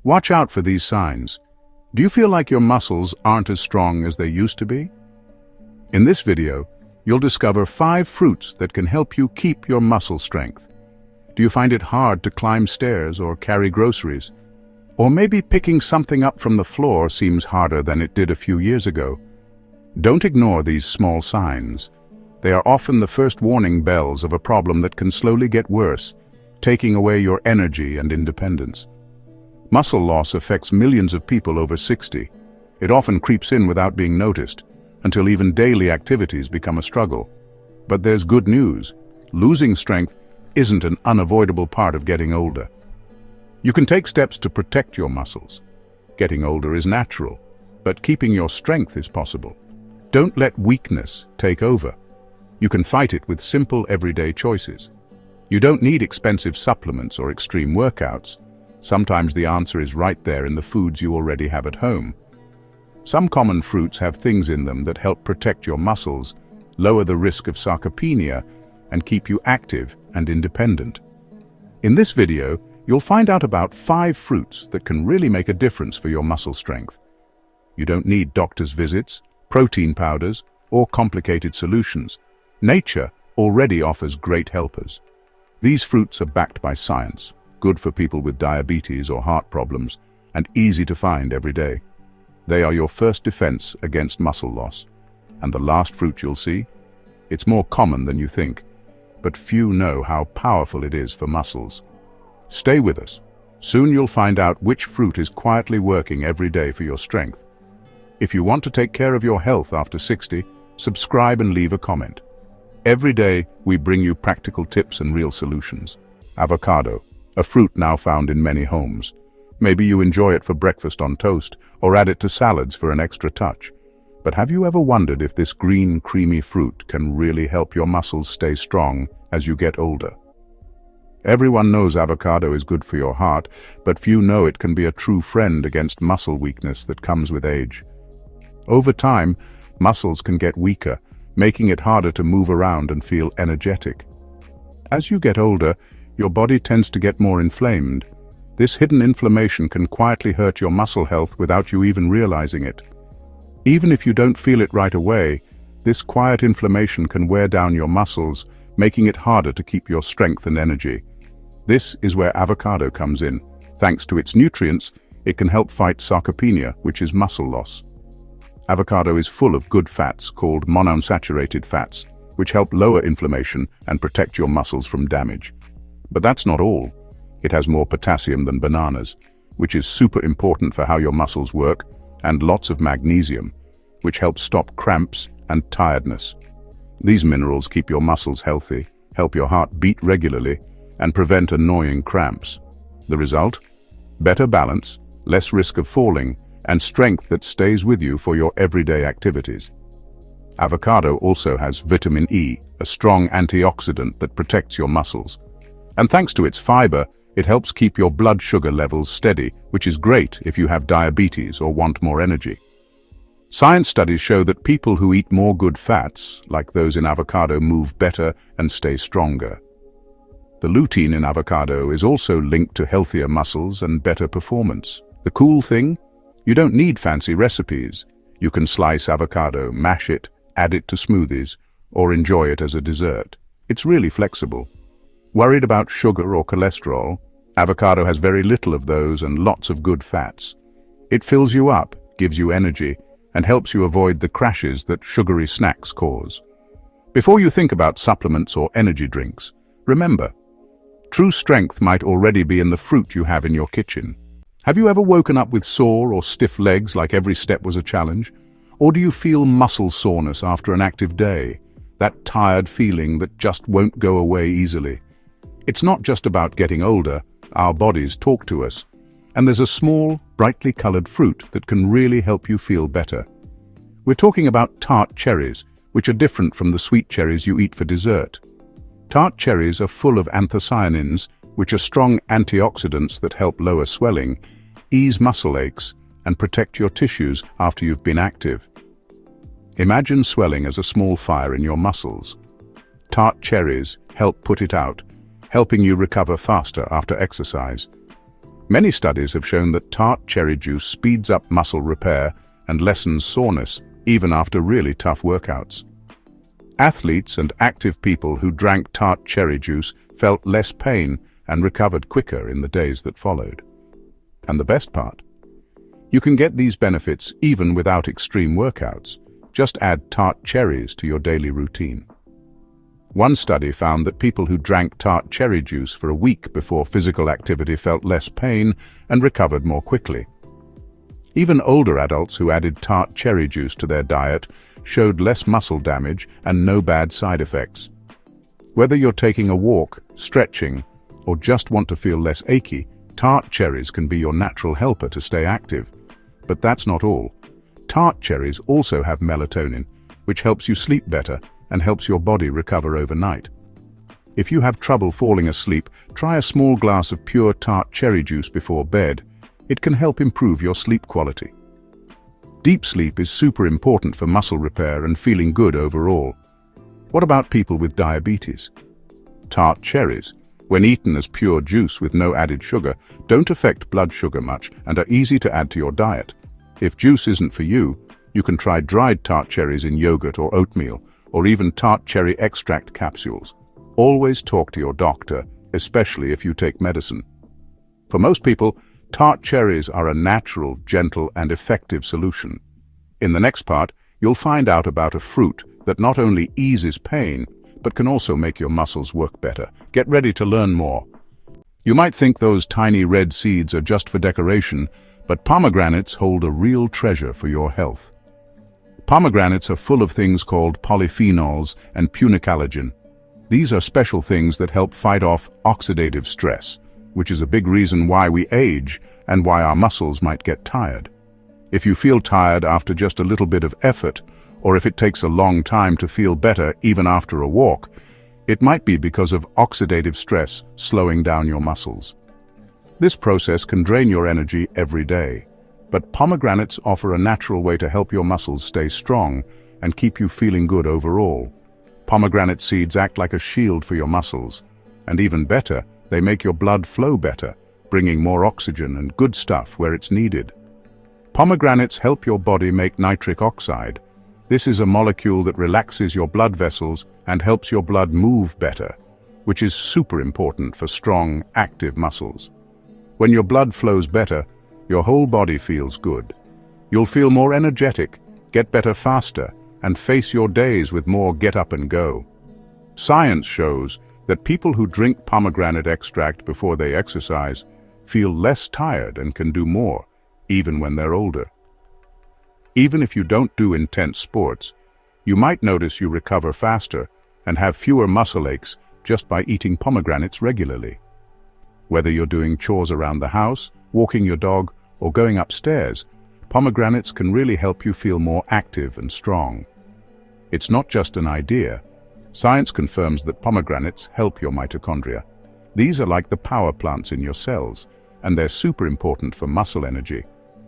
Watch out for these signs. Do you feel like your muscles aren't as strong as they used to be? In this video, you'll discover 5 fruits that can help you keep your muscle strength. Do you find it hard to climb stairs or carry groceries? Or maybe picking something up from the floor seems harder than it did a few years ago? Don't ignore these small signs. They are often the first warning bells of a problem that can slowly get worse, taking away your energy and independence. Muscle loss affects millions of people over 60. It often creeps in without being noticed, until even daily activities become a struggle. But there's good news. Losing strength isn't an unavoidable part of getting older. You can take steps to protect your muscles. Getting older is natural, but keeping your strength is possible. Don't let weakness take over. You can fight it with simple everyday choices. You don't need expensive supplements or extreme workouts. Sometimes the answer is right there in the foods you already have at home. Some common fruits have things in them that help protect your muscles, lower the risk of sarcopenia, and keep you active and independent. In this video, you'll find out about 5 fruits that can really make a difference for your muscle strength. You don't need doctor's visits, protein powders, or complicated solutions. Nature already offers great helpers. These fruits are backed by science, good for people with diabetes or heart problems, and easy to find every day. They are your first defense against muscle loss. And the last fruit you'll see? It's more common than you think, but few know how powerful it is for muscles. Stay with us. Soon you'll find out which fruit is quietly working every day for your strength. If you want to take care of your health after 60, subscribe and leave a comment. Every day, we bring you practical tips and real solutions. Avocado, a fruit now found in many homes. Maybe you enjoy it for breakfast on toast or add it to salads for an extra touch. But have you ever wondered if this green, creamy fruit can really help your muscles stay strong as you get older? Everyone knows avocado is good for your heart, but few know it can be a true friend against muscle weakness that comes with age. Over time, muscles can get weaker, making it harder to move around and feel energetic. As you get older, your body tends to get more inflamed. This hidden inflammation can quietly hurt your muscle health without you even realizing it. Even if you don't feel it right away, this quiet inflammation can wear down your muscles, making it harder to keep your strength and energy. This is where avocado comes in. Thanks to its nutrients, it can help fight sarcopenia, which is muscle loss. Avocado is full of good fats called monounsaturated fats, which help lower inflammation and protect your muscles from damage. But that's not all. It has more potassium than bananas, which is super important for how your muscles work, and lots of magnesium, which helps stop cramps and tiredness. These minerals keep your muscles healthy, help your heart beat regularly, and prevent annoying cramps. The result? Better balance, less risk of falling, and strength that stays with you for your everyday activities. Avocado also has vitamin E, a strong antioxidant that protects your muscles. And thanks to its fiber, it helps keep your blood sugar levels steady, which is great if you have diabetes or want more energy. Science studies show that people who eat more good fats, like those in avocado, move better and stay stronger. The lutein in avocado is also linked to healthier muscles and better performance. The cool thing? You don't need fancy recipes. You can slice avocado, mash it, add it to smoothies, or enjoy it as a dessert. It's really flexible. Worried about sugar or cholesterol? Avocado has very little of those and lots of good fats. It fills you up, gives you energy, and helps you avoid the crashes that sugary snacks cause. Before you think about supplements or energy drinks, remember, true strength might already be in the fruit you have in your kitchen. Have you ever woken up with sore or stiff legs like every step was a challenge? Or do you feel muscle soreness after an active day? That tired feeling that just won't go away easily. It's not just about getting older, our bodies talk to us. And there's a small, brightly colored fruit that can really help you feel better. We're talking about tart cherries, which are different from the sweet cherries you eat for dessert. Tart cherries are full of anthocyanins, which are strong antioxidants that help lower swelling, ease muscle aches, and protect your tissues after you've been active. Imagine swelling as a small fire in your muscles. Tart cherries help put it out, helping you recover faster after exercise. Many studies have shown that tart cherry juice speeds up muscle repair and lessens soreness, even after really tough workouts. Athletes and active people who drank tart cherry juice felt less pain and recovered quicker in the days that followed. And the best part? You can get these benefits even without extreme workouts. Just add tart cherries to your daily routine. One study found that people who drank tart cherry juice for a week before physical activity felt less pain and recovered more quickly. Even older adults who added tart cherry juice to their diet showed less muscle damage and no bad side effects. Whether you're taking a walk, stretching, or just want to feel less achy, tart cherries can be your natural helper to stay active. But that's not all. Tart cherries also have melatonin, which helps you sleep better and helps your body recover overnight. If you have trouble falling asleep, try a small glass of pure tart cherry juice before bed. It can help improve your sleep quality. Deep sleep is super important for muscle repair and feeling good overall. What about people with diabetes? Tart cherries, when eaten as pure juice with no added sugar, don't affect blood sugar much and are easy to add to your diet. If juice isn't for you, you can try dried tart cherries in yogurt or oatmeal, or even tart cherry extract capsules. Always talk to your doctor, especially if you take medicine. For most people, tart cherries are a natural, gentle, and effective solution. In the next part, you'll find out about a fruit that not only eases pain, but can also make your muscles work better. Get ready to learn more. You might think those tiny red seeds are just for decoration, but pomegranates hold a real treasure for your health. Pomegranates are full of things called polyphenols and punicalagin. These are special things that help fight off oxidative stress, which is a big reason why we age and why our muscles might get tired. If you feel tired after just a little bit of effort, or if it takes a long time to feel better even after a walk, it might be because of oxidative stress slowing down your muscles. This process can drain your energy every day, but pomegranates offer a natural way to help your muscles stay strong and keep you feeling good overall. Pomegranate seeds act like a shield for your muscles, and even better, they make your blood flow better, bringing more oxygen and good stuff where it's needed. Pomegranates help your body make nitric oxide. This is a molecule that relaxes your blood vessels and helps your blood move better, which is super important for strong, active muscles. When your blood flows better, your whole body feels good. You'll feel more energetic, get better faster, and face your days with more get up and go. Science shows that people who drink pomegranate extract before they exercise feel less tired and can do more, even when they're older. Even if you don't do intense sports, you might notice you recover faster and have fewer muscle aches just by eating pomegranates regularly. Whether you're doing chores around the house, walking your dog, or going upstairs, pomegranates can really help you feel more active and strong. It's not just an idea. Science confirms that pomegranates help your mitochondria. These are like the power plants in your cells, and they're super important for muscle energy.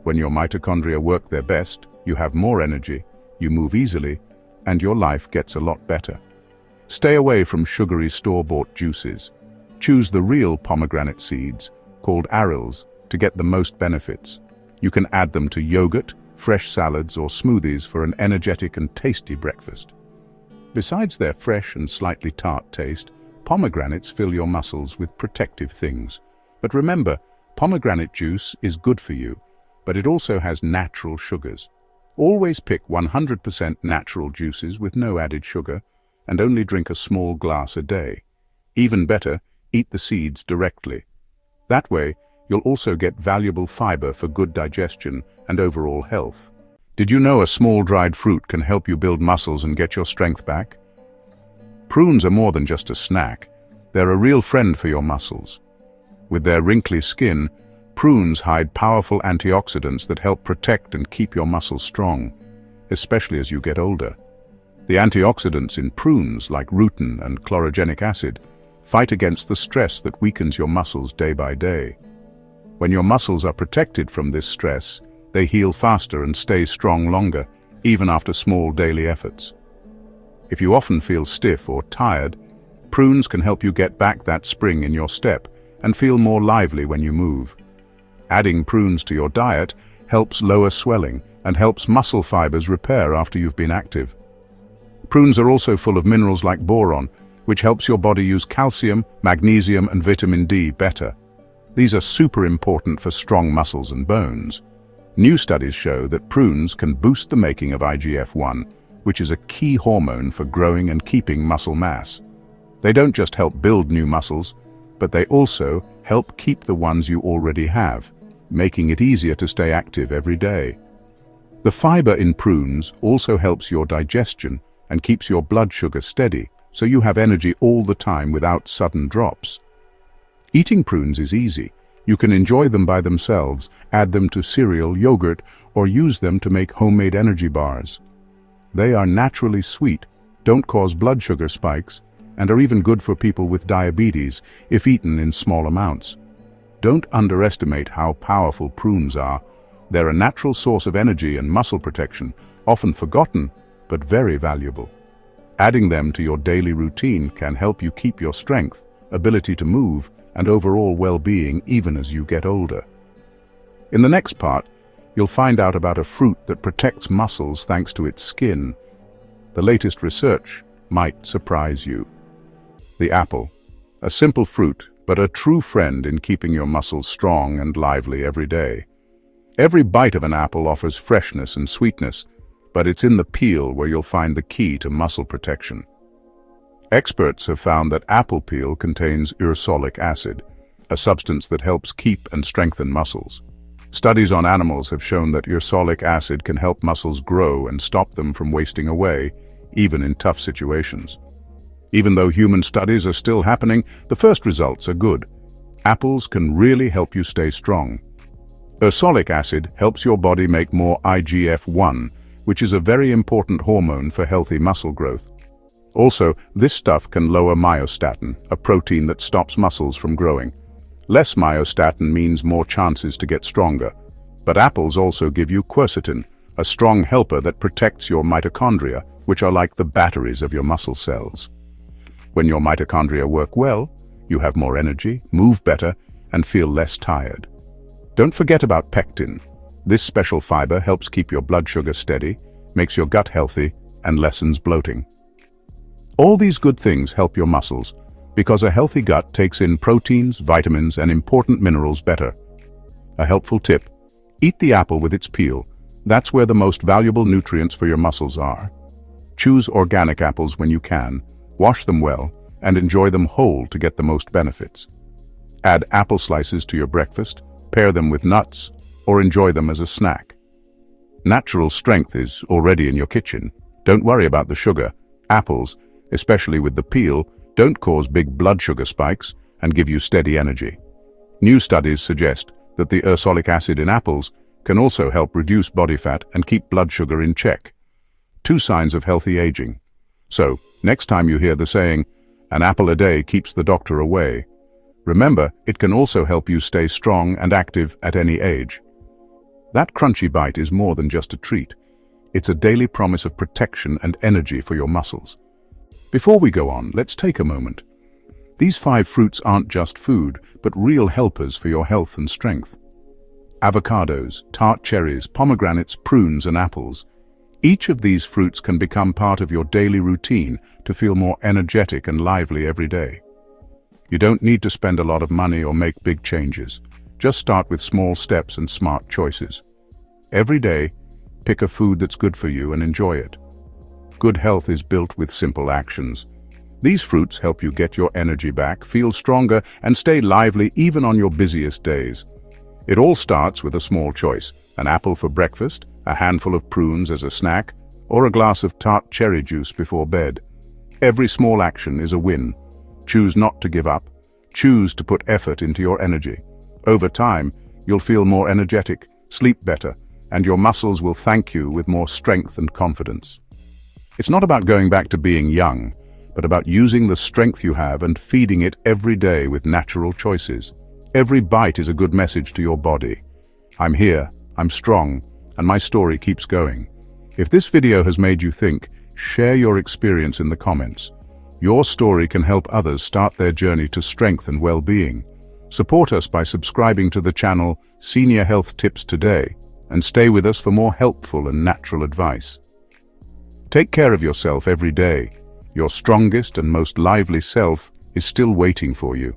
When your mitochondria work their best, you have more energy, you move easily, and your life gets a lot better. Stay away from sugary store-bought juices. Choose the real pomegranate seeds, called arils, to get the most benefits. You can add them to yogurt, fresh salads, or smoothies for an energetic and tasty breakfast. Besides their fresh and slightly tart taste, pomegranates fill your muscles with protective things. But remember, pomegranate juice is good for you, but it also has natural sugars. Always pick 100% natural juices with no added sugar, and only drink a small glass a day. Even better, eat the seeds directly. That way, you'll also get valuable fiber for good digestion and overall health. Did you know a small dried fruit can help you build muscles and get your strength back? Prunes are more than just a snack. They're a real friend for your muscles. With their wrinkly skin, prunes hide powerful antioxidants that help protect and keep your muscles strong, especially as you get older. The antioxidants in prunes, like rutin and chlorogenic acid, fight against the stress that weakens your muscles day by day. When your muscles are protected from this stress, they heal faster and stay strong longer, even after small daily efforts. If you often feel stiff or tired, prunes can help you get back that spring in your step and feel more lively when you move. Adding prunes to your diet helps lower swelling and helps muscle fibers repair after you've been active. Prunes are also full of minerals like boron, which helps your body use calcium, magnesium, and vitamin D better. These are super important for strong muscles and bones. New studies show that prunes can boost the making of IGF-1, which is a key hormone for growing and keeping muscle mass. They don't just help build new muscles, but they also help keep the ones you already have, making it easier to stay active every day. The fiber in prunes also helps your digestion and keeps your blood sugar steady, so you have energy all the time without sudden drops. Eating prunes is easy. You can enjoy them by themselves, add them to cereal, yogurt, or use them to make homemade energy bars. They are naturally sweet, don't cause blood sugar spikes, and are even good for people with diabetes if eaten in small amounts. Don't underestimate how powerful prunes are. They're a natural source of energy and muscle protection, often forgotten, but very valuable. Adding them to your daily routine can help you keep your strength, ability to move, and overall well-being even as you get older. In the next part, you'll find out about a fruit that protects muscles thanks to its skin. The latest research might surprise you. The apple, a simple fruit, but a true friend in keeping your muscles strong and lively every day. Every bite of an apple offers freshness and sweetness, but it's in the peel where you'll find the key to muscle protection. Experts have found that apple peel contains ursolic acid, a substance that helps keep and strengthen muscles. Studies on animals have shown that ursolic acid can help muscles grow and stop them from wasting away, even in tough situations. Even though human studies are still happening, the first results are good. Apples can really help you stay strong. Ursolic acid helps your body make more IGF-1, which is a very important hormone for healthy muscle growth. Also, this stuff can lower myostatin, a protein that stops muscles from growing. Less myostatin means more chances to get stronger. But apples also give you quercetin, a strong helper that protects your mitochondria, which are like the batteries of your muscle cells. When your mitochondria work well, you have more energy, move better, and feel less tired. Don't forget about pectin. This special fiber helps keep your blood sugar steady, makes your gut healthy, and lessens bloating. All these good things help your muscles, because a healthy gut takes in proteins, vitamins, and important minerals better. A helpful tip: eat the apple with its peel. That's where the most valuable nutrients for your muscles are. Choose organic apples when you can, wash them well, and enjoy them whole to get the most benefits. Add apple slices to your breakfast, pair them with nuts, or enjoy them as a snack. Natural strength is already in your kitchen. Don't worry about the sugar. Apples, especially with the peel, don't cause big blood sugar spikes and give you steady energy. New studies suggest that the ursolic acid in apples can also help reduce body fat and keep blood sugar in check. 2 signs of healthy aging. So, next time you hear the saying, "An apple a day keeps the doctor away," remember, it can also help you stay strong and active at any age. That crunchy bite is more than just a treat. It's a daily promise of protection and energy for your muscles. Before we go on, let's take a moment. These 5 fruits aren't just food, but real helpers for your health and strength. Avocados, tart cherries, pomegranates, prunes, and apples. Each of these fruits can become part of your daily routine to feel more energetic and lively every day. You don't need to spend a lot of money or make big changes. Just start with small steps and smart choices. Every day, pick a food that's good for you and enjoy it. Good health is built with simple actions. These fruits help you get your energy back, feel stronger, and stay lively even on your busiest days. It all starts with a small choice: an apple for breakfast, a handful of prunes as a snack, or a glass of tart cherry juice before bed. Every small action is a win. Choose not to give up. Choose to put effort into your energy. Over time, you'll feel more energetic, sleep better, and your muscles will thank you with more strength and confidence. It's not about going back to being young, but about using the strength you have and feeding it every day with natural choices. Every bite is a good message to your body. I'm here, I'm strong, and my story keeps going. If this video has made you think, share your experience in the comments. Your story can help others start their journey to strength and well-being. Support us by subscribing to the channel Senior Health Tips Today and stay with us for more helpful and natural advice. Take care of yourself every day. Your strongest and most lively self is still waiting for you.